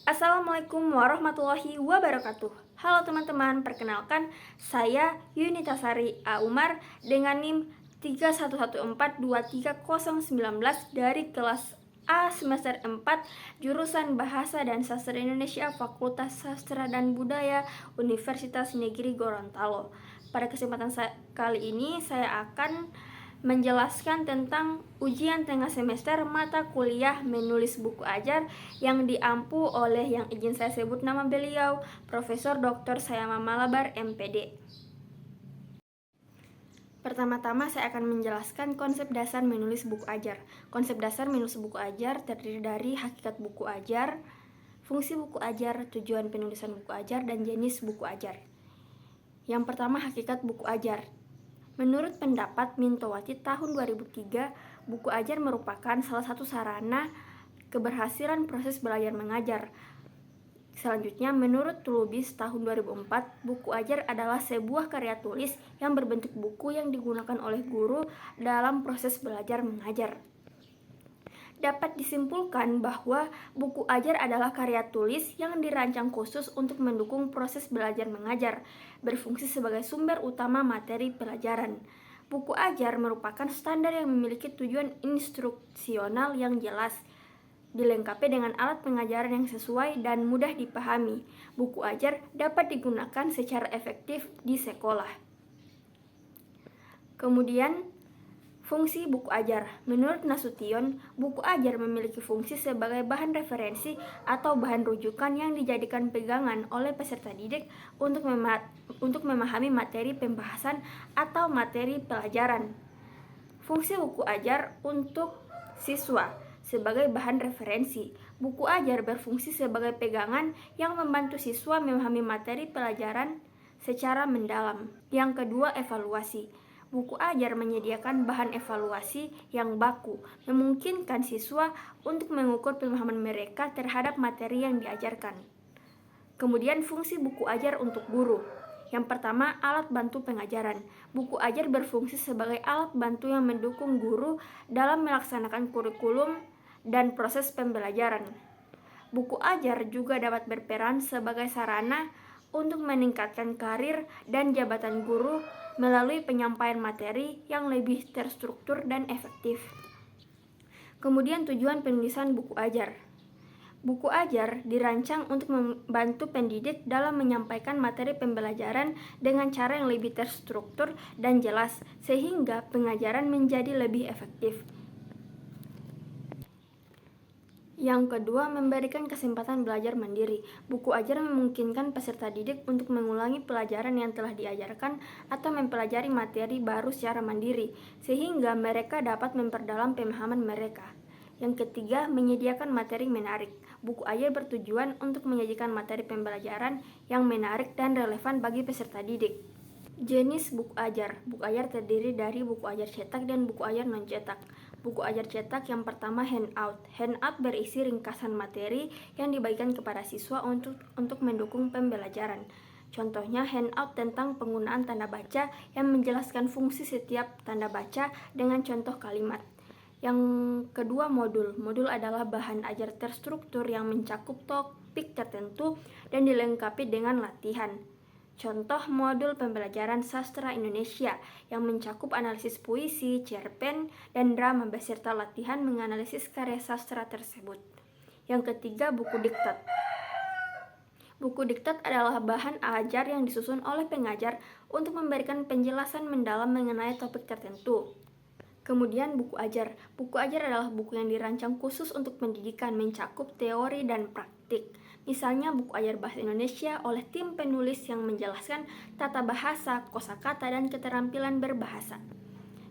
Assalamualaikum warahmatullahi wabarakatuh. Halo teman-teman, perkenalkan saya Yunita Sari A. Umar dengan NIM 311423019 dari kelas A semester 4 jurusan Bahasa dan Sastra Indonesia Fakultas Sastra dan Budaya Universitas Negeri Gorontalo. Pada kesempatan kali ini saya akan menjelaskan tentang ujian tengah semester mata kuliah menulis buku ajar yang diampu oleh yang izin saya sebut nama beliau, Profesor Dr. Sayama Malabar, MPD. Pertama-tama saya akan menjelaskan konsep dasar menulis buku ajar. Konsep dasar menulis buku ajar terdiri dari hakikat buku ajar, fungsi buku ajar, tujuan penulisan buku ajar, dan jenis buku ajar. Yang pertama, hakikat buku ajar. Menurut pendapat Mintowati tahun 2003, buku ajar merupakan salah satu sarana keberhasilan proses belajar mengajar. Selanjutnya, menurut Tulubis tahun 2004, buku ajar adalah sebuah karya tulis yang berbentuk buku yang digunakan oleh guru dalam proses belajar mengajar. Dapat disimpulkan bahwa buku ajar adalah karya tulis yang dirancang khusus untuk mendukung proses belajar mengajar, berfungsi sebagai sumber utama materi pelajaran. Buku ajar merupakan standar yang memiliki tujuan instruksional yang jelas, dilengkapi dengan alat pengajaran yang sesuai dan mudah dipahami. Buku ajar dapat digunakan secara efektif di sekolah. Kemudian, fungsi buku ajar. Menurut Nasution, buku ajar memiliki fungsi sebagai bahan referensi atau bahan rujukan yang dijadikan pegangan oleh peserta didik untuk memahami materi pembahasan atau materi pelajaran. Fungsi buku ajar untuk siswa sebagai bahan referensi. Buku ajar berfungsi sebagai pegangan yang membantu siswa memahami materi pelajaran secara mendalam. Yang kedua, evaluasi. Buku ajar menyediakan bahan evaluasi yang baku, memungkinkan siswa untuk mengukur pemahaman mereka terhadap materi yang diajarkan. Kemudian, fungsi buku ajar untuk guru. Yang pertama, alat bantu pengajaran. Buku ajar berfungsi sebagai alat bantu yang mendukung guru dalam melaksanakan kurikulum dan proses pembelajaran. Buku ajar juga dapat berperan sebagai sarana untuk meningkatkan karir dan jabatan guru melalui penyampaian materi yang lebih terstruktur dan efektif. Kemudian, tujuan penulisan buku ajar. Buku ajar dirancang untuk membantu pendidik dalam menyampaikan materi pembelajaran dengan cara yang lebih terstruktur dan jelas, sehingga pengajaran menjadi lebih efektif. Yang kedua, memberikan kesempatan belajar mandiri. Buku ajar memungkinkan peserta didik untuk mengulangi pelajaran yang telah diajarkan atau mempelajari materi baru secara mandiri, sehingga mereka dapat memperdalam pemahaman mereka. Yang ketiga, menyediakan materi menarik. Buku ajar bertujuan untuk menyajikan materi pembelajaran yang menarik dan relevan bagi peserta didik. Jenis buku ajar. Buku ajar terdiri dari buku ajar cetak dan buku ajar non-cetak. Buku ajar cetak yang pertama, handout. Handout berisi ringkasan materi yang dibagikan kepada siswa untuk mendukung pembelajaran. Contohnya, handout tentang penggunaan tanda baca yang menjelaskan fungsi setiap tanda baca dengan contoh kalimat. Yang kedua, modul. Modul adalah bahan ajar terstruktur yang mencakup topik tertentu dan dilengkapi dengan latihan. Contoh modul pembelajaran sastra Indonesia yang mencakup analisis puisi, cerpen, dan drama beserta latihan menganalisis karya sastra tersebut. Yang ketiga, buku diktat. Buku diktat adalah bahan ajar yang disusun oleh pengajar untuk memberikan penjelasan mendalam mengenai topik tertentu. Kemudian, buku ajar. Buku ajar adalah buku yang dirancang khusus untuk pendidikan, mencakup teori dan praktik. Misalnya, buku ajar bahasa Indonesia oleh tim penulis yang menjelaskan tata bahasa, kosakata, dan keterampilan berbahasa.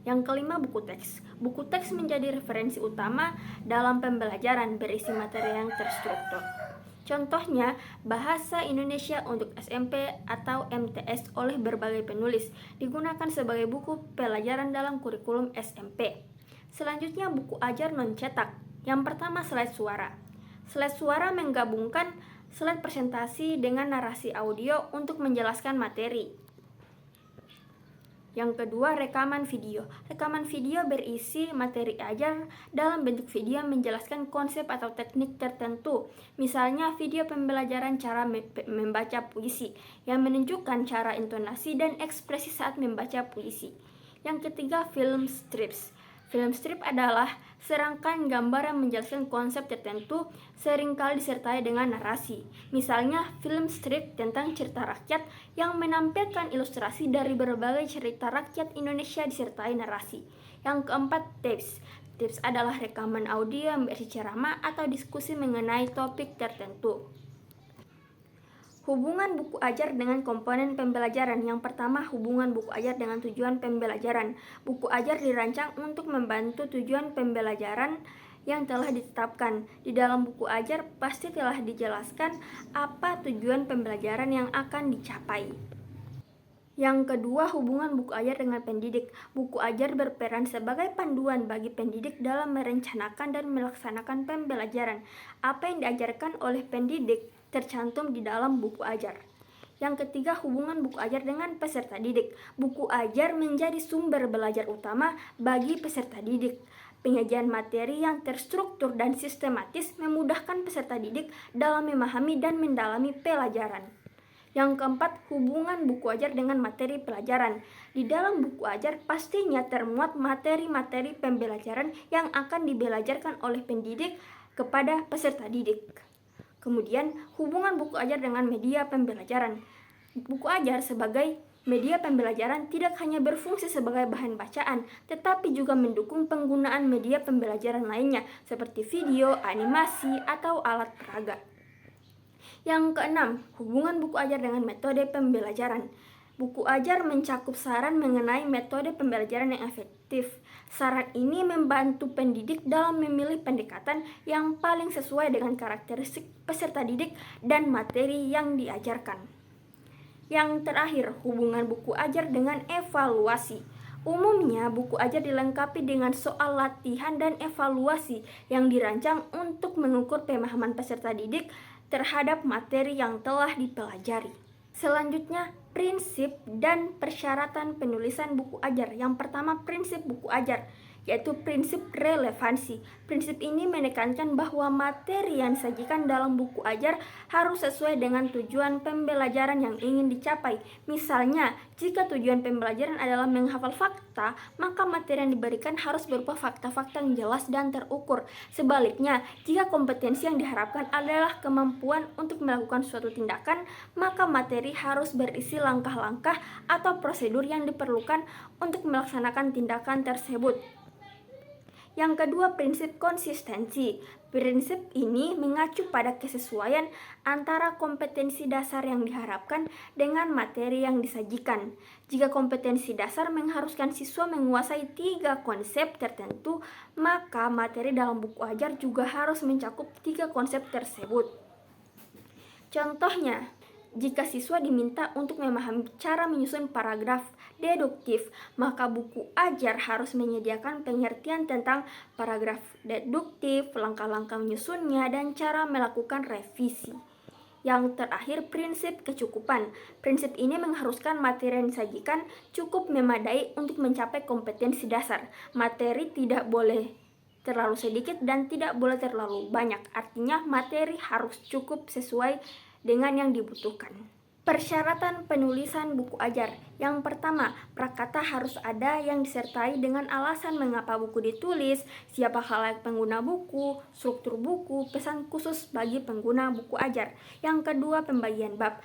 Yang kelima, buku teks. Buku teks menjadi referensi utama dalam pembelajaran, berisi materi yang terstruktur. Contohnya, Bahasa Indonesia untuk SMP atau MTS oleh berbagai penulis, digunakan sebagai buku pelajaran dalam kurikulum SMP. Selanjutnya, buku ajar non-cetak. Yang pertama, slide suara. Slide suara menggabungkan slide presentasi dengan narasi audio untuk menjelaskan materi. Yang kedua, rekaman video. Rekaman video berisi materi ajar dalam bentuk video yang menjelaskan konsep atau teknik tertentu. Misalnya video pembelajaran cara membaca puisi yang menunjukkan cara intonasi dan ekspresi saat membaca puisi. Yang ketiga, film strips. Film strip adalah serangkaian gambar yang menjelaskan konsep tertentu, seringkali disertai dengan narasi. Misalnya, film strip tentang cerita rakyat yang menampilkan ilustrasi dari berbagai cerita rakyat Indonesia disertai narasi. Yang keempat, tips. Tips adalah rekaman audio yang berisi ceramah atau diskusi mengenai topik tertentu. Hubungan buku ajar dengan komponen pembelajaran. Yang pertama, hubungan buku ajar dengan tujuan pembelajaran. Buku ajar dirancang untuk membantu tujuan pembelajaran yang telah ditetapkan. Di dalam buku ajar pasti telah dijelaskan apa tujuan pembelajaran yang akan dicapai. Yang kedua, hubungan buku ajar dengan pendidik. Buku ajar berperan sebagai panduan bagi pendidik dalam merencanakan dan melaksanakan pembelajaran. Apa yang diajarkan oleh pendidik tercantum di dalam buku ajar. Yang ketiga, hubungan buku ajar dengan peserta didik. Buku ajar menjadi sumber belajar utama bagi peserta didik. Penyajian materi yang terstruktur dan sistematis memudahkan peserta didik dalam memahami dan mendalami pelajaran. Yang keempat, hubungan buku ajar dengan materi pelajaran. Di dalam buku ajar pastinya termuat materi-materi pembelajaran yang akan dibelajarkan oleh pendidik kepada peserta didik. Kemudian, hubungan buku ajar dengan media pembelajaran. Buku ajar sebagai media pembelajaran tidak hanya berfungsi sebagai bahan bacaan, tetapi juga mendukung penggunaan media pembelajaran lainnya seperti video, animasi, atau alat peraga. Yang keenam, hubungan buku ajar dengan metode pembelajaran. Buku ajar mencakup saran mengenai metode pembelajaran yang efektif. Saran ini membantu pendidik dalam memilih pendekatan yang paling sesuai dengan karakteristik peserta didik dan materi yang diajarkan. Yang terakhir, hubungan buku ajar dengan evaluasi. Umumnya, buku ajar dilengkapi dengan soal latihan dan evaluasi yang dirancang untuk mengukur pemahaman peserta didik terhadap materi yang telah dipelajari. Selanjutnya, prinsip dan persyaratan penulisan buku ajar. Yang pertama, prinsip buku ajar, yaitu prinsip relevansi. Prinsip ini menekankan bahwa materi yang disajikan dalam buku ajar harus sesuai dengan tujuan pembelajaran yang ingin dicapai. Misalnya, jika tujuan pembelajaran adalah menghafal fakta, maka materi yang diberikan harus berupa fakta-fakta yang jelas dan terukur. Sebaliknya, jika kompetensi yang diharapkan adalah kemampuan untuk melakukan suatu tindakan, maka materi harus berisi langkah-langkah atau prosedur yang diperlukan untuk melaksanakan tindakan tersebut. Yang kedua, prinsip konsistensi. Prinsip ini mengacu pada kesesuaian antara kompetensi dasar yang diharapkan dengan materi yang disajikan. Jika kompetensi dasar mengharuskan siswa menguasai 3 konsep tertentu, maka materi dalam buku ajar juga harus mencakup 3 konsep tersebut. Contohnya, jika siswa diminta untuk memahami cara menyusun paragraf deduktif, maka buku ajar harus menyediakan pengertian tentang paragraf deduktif, langkah-langkah menyusunnya, dan cara melakukan revisi. Yang terakhir, prinsip kecukupan. Prinsip ini mengharuskan materi yang disajikan cukup memadai untuk mencapai kompetensi dasar. Materi tidak boleh terlalu sedikit dan tidak boleh terlalu banyak. Artinya, materi harus cukup sesuai dengan yang dibutuhkan. Persyaratan penulisan buku ajar. Yang pertama, prakata harus ada yang disertai dengan alasan mengapa buku ditulis, siapa khalayak pengguna buku, struktur buku, pesan khusus bagi pengguna buku ajar. Yang kedua, pembagian bab.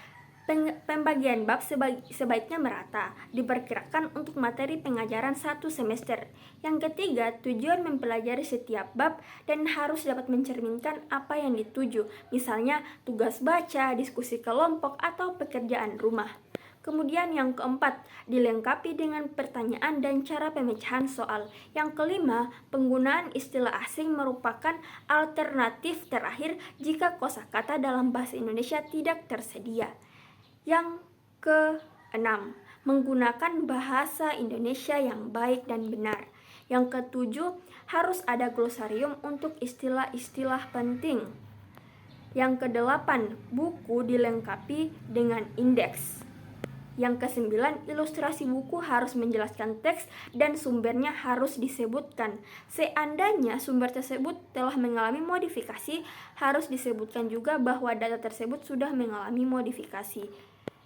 Pembagian bab sebaiknya merata, diperkirakan untuk materi pengajaran 1 semester. Yang ketiga, tujuan mempelajari setiap bab dan harus dapat mencerminkan apa yang dituju, misalnya tugas baca, diskusi kelompok, atau pekerjaan rumah. Kemudian yang keempat, dilengkapi dengan pertanyaan dan cara pemecahan soal. Yang kelima, penggunaan istilah asing merupakan alternatif terakhir jika kosakata dalam bahasa Indonesia tidak tersedia. Yang keenam, menggunakan bahasa Indonesia yang baik dan benar. Yang ketujuh, harus ada glosarium untuk istilah-istilah penting. Yang kedelapan, buku dilengkapi dengan indeks. Yang kesembilan, ilustrasi buku harus menjelaskan teks dan sumbernya harus disebutkan. Seandainya sumber tersebut telah mengalami modifikasi, harus disebutkan juga bahwa data tersebut sudah mengalami modifikasi.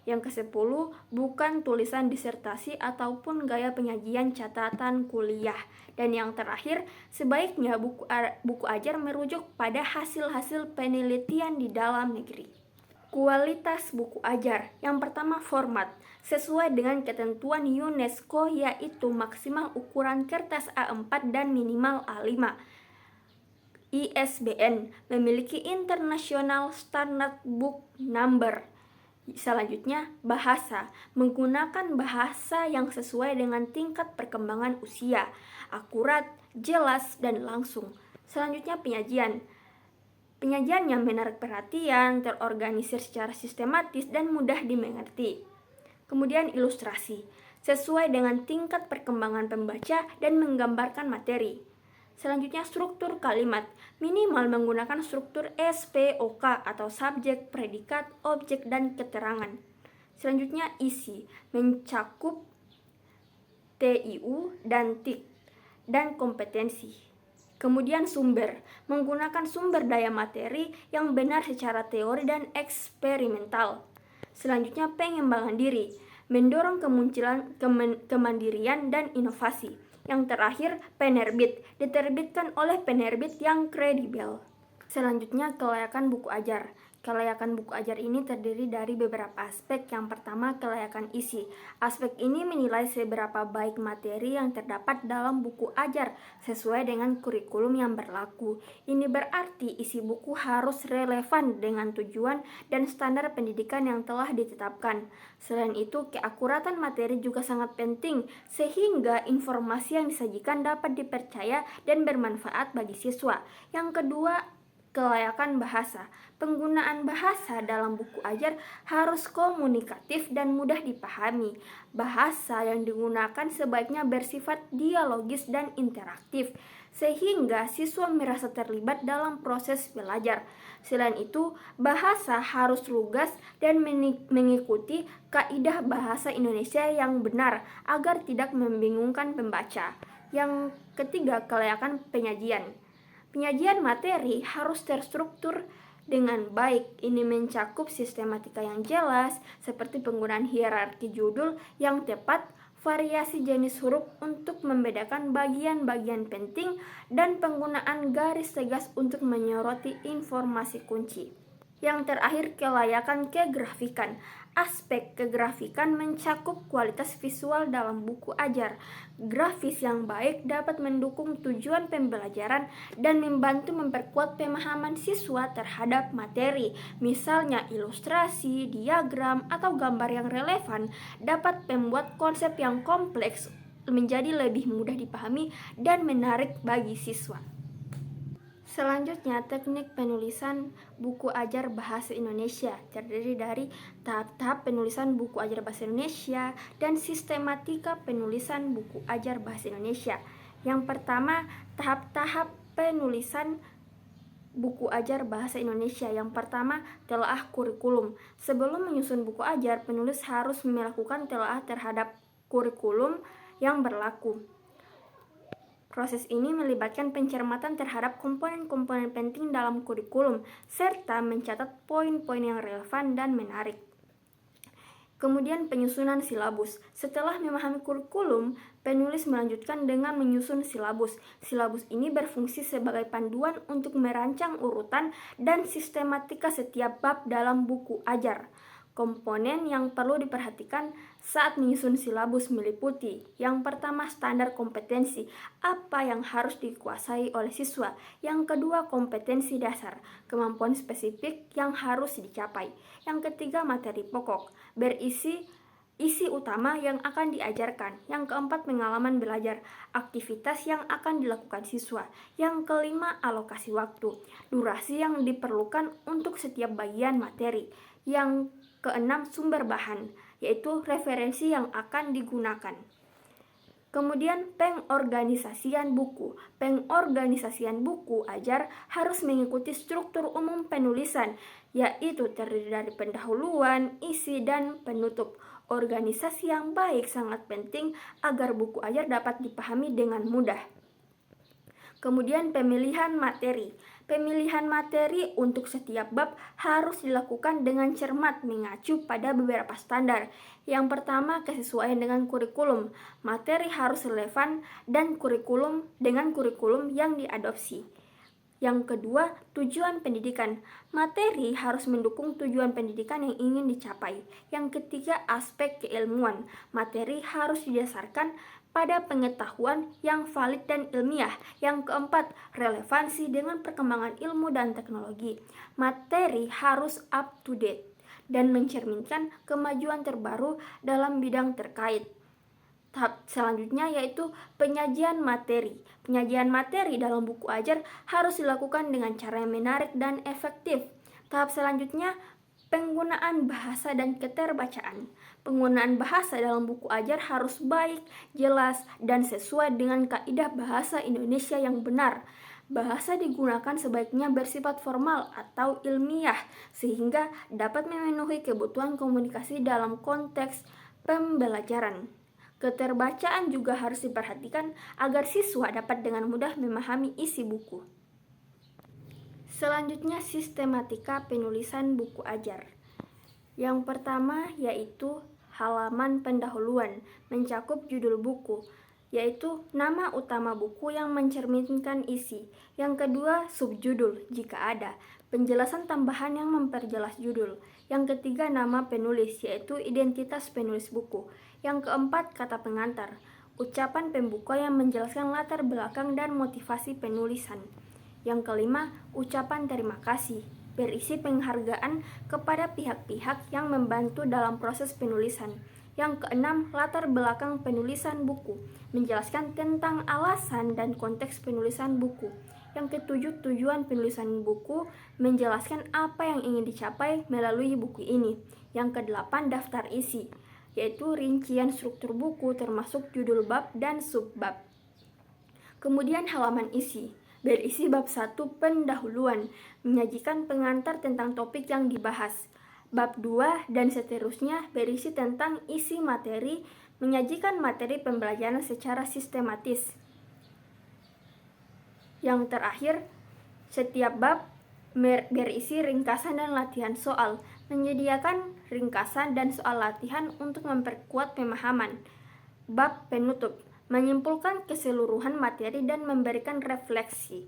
Yang ke-10, bukan tulisan disertasi ataupun gaya penyajian catatan kuliah. Dan yang terakhir, sebaiknya buku ajar merujuk pada hasil-hasil penelitian di dalam negeri. Kualitas buku ajar. Yang pertama, format. Sesuai dengan ketentuan UNESCO, yaitu maksimal ukuran kertas A4 dan minimal A5. ISBN memiliki International Standard Book Number. Selanjutnya, bahasa. Menggunakan bahasa yang sesuai dengan tingkat perkembangan usia, akurat, jelas, dan langsung. Selanjutnya, penyajian. Penyajian yang menarik perhatian, terorganisir secara sistematis, dan mudah dimengerti. Kemudian ilustrasi, sesuai dengan tingkat perkembangan pembaca dan menggambarkan materi. Selanjutnya struktur kalimat, minimal menggunakan struktur SPOK atau subjek, predikat, objek, dan keterangan. Selanjutnya isi, mencakup TIU dan TIK, dan kompetensi. Kemudian sumber, menggunakan sumber daya materi yang benar secara teori dan eksperimental. Selanjutnya pengembangan diri, mendorong kemunculan kemandirian dan inovasi. Yang terakhir penerbit, diterbitkan oleh penerbit yang kredibel. Selanjutnya kelayakan buku ajar. Kelayakan buku ajar ini terdiri dari beberapa aspek. Yang pertama, kelayakan isi. Aspek ini menilai seberapa baik materi yang terdapat dalam buku ajar sesuai dengan kurikulum yang berlaku. Ini berarti isi buku harus relevan dengan tujuan dan standar pendidikan yang telah ditetapkan. Selain itu, keakuratan materi juga sangat penting sehingga informasi yang disajikan dapat dipercaya dan bermanfaat bagi siswa. Yang kedua, kelayakan bahasa. Penggunaan bahasa dalam buku ajar harus komunikatif dan mudah dipahami. Bahasa yang digunakan sebaiknya bersifat dialogis dan interaktif, sehingga siswa merasa terlibat dalam proses belajar. Selain itu, bahasa harus lugas dan mengikuti kaidah bahasa Indonesia yang benar agar tidak membingungkan pembaca. Yang ketiga, kelayakan penyajian. Penyajian materi harus terstruktur dengan baik. Ini mencakup sistematika yang jelas, seperti penggunaan hierarki judul yang tepat, variasi jenis huruf untuk membedakan bagian-bagian penting, dan penggunaan garis tegas untuk menyoroti informasi kunci. Yang terakhir, kelayakan kegrafikan. Aspek kegrafikan mencakup kualitas visual dalam buku ajar. Grafis yang baik dapat mendukung tujuan pembelajaran dan membantu memperkuat pemahaman siswa terhadap materi. Misalnya ilustrasi, diagram, atau gambar yang relevan dapat membuat konsep yang kompleks menjadi lebih mudah dipahami dan menarik bagi siswa. Selanjutnya, teknik penulisan buku ajar bahasa Indonesia terdiri dari tahap-tahap penulisan buku ajar bahasa Indonesia dan sistematika penulisan buku ajar bahasa Indonesia. Yang pertama, tahap-tahap penulisan buku ajar bahasa Indonesia. Yang pertama, telaah kurikulum. Sebelum menyusun buku ajar, penulis harus melakukan telaah terhadap kurikulum yang berlaku. Proses ini melibatkan pencermatan terhadap komponen-komponen penting dalam kurikulum, serta mencatat poin-poin yang relevan dan menarik. Kemudian penyusunan silabus. Setelah memahami kurikulum, penulis melanjutkan dengan menyusun silabus. Silabus ini berfungsi sebagai panduan untuk merancang urutan dan sistematika setiap bab dalam buku ajar. Komponen yang perlu diperhatikan saat menyusun silabus meliputi: yang pertama, standar kompetensi, apa yang harus dikuasai oleh siswa. Yang kedua, kompetensi dasar, kemampuan spesifik yang harus dicapai. Yang ketiga, materi pokok, berisi isi utama yang akan diajarkan. Yang keempat, pengalaman belajar, aktivitas yang akan dilakukan siswa. Yang kelima, alokasi waktu, durasi yang diperlukan untuk setiap bagian materi. Yang keenam, sumber bahan, yaitu referensi yang akan digunakan. Kemudian pengorganisasian buku. Pengorganisasian buku ajar harus mengikuti struktur umum penulisan, yaitu terdiri dari pendahuluan, isi, dan penutup. Organisasi yang baik sangat penting agar buku ajar dapat dipahami dengan mudah. Kemudian pemilihan materi. Pemilihan materi untuk setiap bab harus dilakukan dengan cermat mengacu pada beberapa standar. Yang pertama, kesesuaian dengan kurikulum. Materi harus relevan dan kurikulum dengan kurikulum yang diadopsi. Yang kedua, tujuan pendidikan. Materi harus mendukung tujuan pendidikan yang ingin dicapai. Yang ketiga, aspek keilmuan. Materi harus didasarkan pada pengetahuan yang valid dan ilmiah. Yang keempat, relevansi dengan perkembangan ilmu dan teknologi. Materi harus up to date dan mencerminkan kemajuan terbaru dalam bidang terkait. Tahap selanjutnya yaitu penyajian materi. Penyajian materi dalam buku ajar harus dilakukan dengan cara yang menarik dan efektif. Tahap selanjutnya, penggunaan bahasa dan keterbacaan. Penggunaan bahasa dalam buku ajar harus baik, jelas, dan sesuai dengan kaidah bahasa Indonesia yang benar. Bahasa digunakan sebaiknya bersifat formal atau ilmiah, sehingga dapat memenuhi kebutuhan komunikasi dalam konteks pembelajaran. Keterbacaan juga harus diperhatikan agar siswa dapat dengan mudah memahami isi buku. Selanjutnya, sistematika penulisan buku ajar. Yang pertama yaitu halaman pendahuluan, mencakup judul buku, yaitu nama utama buku yang mencerminkan isi. Yang kedua, subjudul jika ada, penjelasan tambahan yang memperjelas judul. Yang ketiga, nama penulis, yaitu identitas penulis buku. Yang keempat, kata pengantar, ucapan pembuka yang menjelaskan latar belakang dan motivasi penulisan. Yang kelima, ucapan terima kasih, berisi penghargaan kepada pihak-pihak yang membantu dalam proses penulisan. Yang keenam, latar belakang penulisan buku, menjelaskan tentang alasan dan konteks penulisan buku. Yang ketujuh, tujuan penulisan buku, menjelaskan apa yang ingin dicapai melalui buku ini. Yang kedelapan, daftar isi, yaitu rincian struktur buku termasuk judul bab dan subbab. Kemudian halaman isi, berisi bab 1 pendahuluan, menyajikan pengantar tentang topik yang dibahas. Bab 2 dan seterusnya berisi tentang isi materi, menyajikan materi pembelajaran secara sistematis. Yang terakhir, setiap bab berisi ringkasan dan latihan soal, menyediakan ringkasan dan soal latihan untuk memperkuat pemahaman. Bab penutup, menyimpulkan keseluruhan materi dan memberikan refleksi.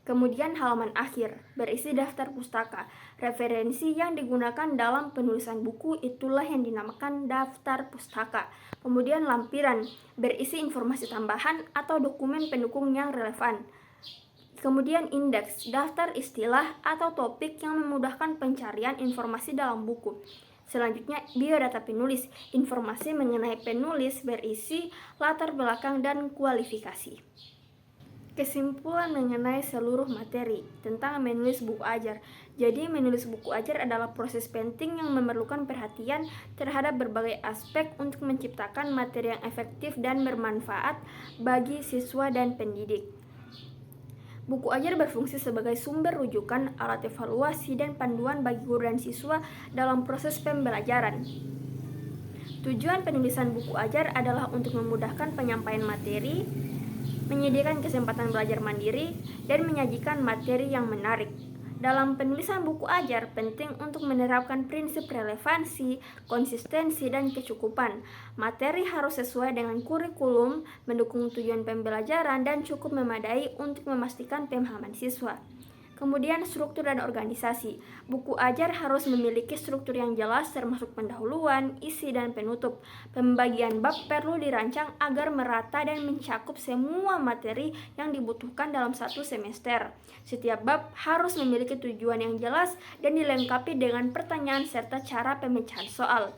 Kemudian halaman akhir, berisi daftar pustaka. Referensi yang digunakan dalam penulisan buku itulah yang dinamakan daftar pustaka. Kemudian lampiran, berisi informasi tambahan atau dokumen pendukung yang relevan. Kemudian indeks, daftar istilah atau topik yang memudahkan pencarian informasi dalam buku. Selanjutnya, biodata penulis, informasi mengenai penulis berisi latar belakang dan kualifikasi. Kesimpulan mengenai seluruh materi tentang menulis buku ajar. Jadi, menulis buku ajar adalah proses penting yang memerlukan perhatian terhadap berbagai aspek untuk menciptakan materi yang efektif dan bermanfaat bagi siswa dan pendidik. Buku ajar berfungsi sebagai sumber rujukan, alat evaluasi, dan panduan bagi guru dan siswa dalam proses pembelajaran. Tujuan penulisan buku ajar adalah untuk memudahkan penyampaian materi, menyediakan kesempatan belajar mandiri, dan menyajikan materi yang menarik. Dalam penulisan buku ajar, penting untuk menerapkan prinsip relevansi, konsistensi, dan kecukupan. Materi harus sesuai dengan kurikulum, mendukung tujuan pembelajaran, dan cukup memadai untuk memastikan pemahaman siswa. Kemudian struktur dan organisasi. Buku ajar harus memiliki struktur yang jelas termasuk pendahuluan, isi, dan penutup. Pembagian bab perlu dirancang agar merata dan mencakup semua materi yang dibutuhkan dalam satu semester. Setiap bab harus memiliki tujuan yang jelas dan dilengkapi dengan pertanyaan serta cara pemecahan soal.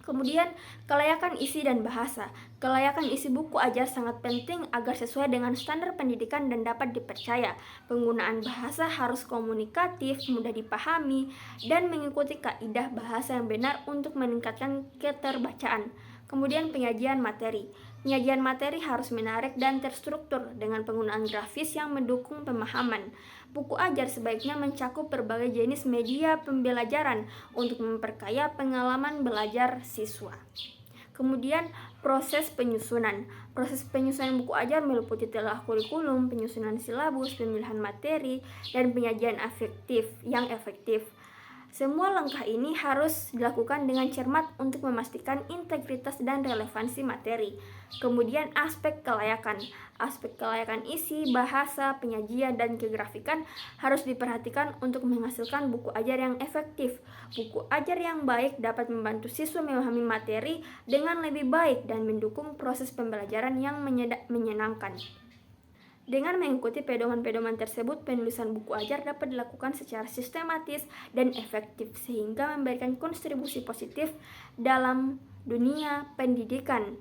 Kemudian, kelayakan isi dan bahasa. Kelayakan isi buku ajar sangat penting agar sesuai dengan standar pendidikan dan dapat dipercaya. Penggunaan bahasa harus komunikatif, mudah dipahami, dan mengikuti kaidah bahasa yang benar untuk meningkatkan keterbacaan. Kemudian, penyajian materi. Penyajian materi harus menarik dan terstruktur dengan penggunaan grafis yang mendukung pemahaman. Buku ajar sebaiknya mencakup berbagai jenis media pembelajaran untuk memperkaya pengalaman belajar siswa. Kemudian proses penyusunan. Proses penyusunan buku ajar meliputi telah kurikulum, penyusunan silabus, pemilihan materi, dan penyajian yang efektif. Semua langkah ini harus dilakukan dengan cermat untuk memastikan integritas dan relevansi materi. Kemudian aspek kelayakan. Aspek kelayakan isi, bahasa, penyajian, dan kegrafikan harus diperhatikan untuk menghasilkan buku ajar yang efektif. Buku ajar yang baik dapat membantu siswa memahami materi dengan lebih baik dan mendukung proses pembelajaran yang menyenangkan. Dengan mengikuti pedoman-pedoman tersebut, penulisan buku ajar dapat dilakukan secara sistematis dan efektif sehingga memberikan kontribusi positif dalam dunia pendidikan.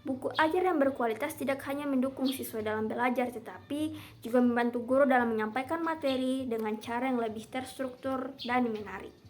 Buku ajar yang berkualitas tidak hanya mendukung siswa dalam belajar, tetapi juga membantu guru dalam menyampaikan materi dengan cara yang lebih terstruktur dan menarik.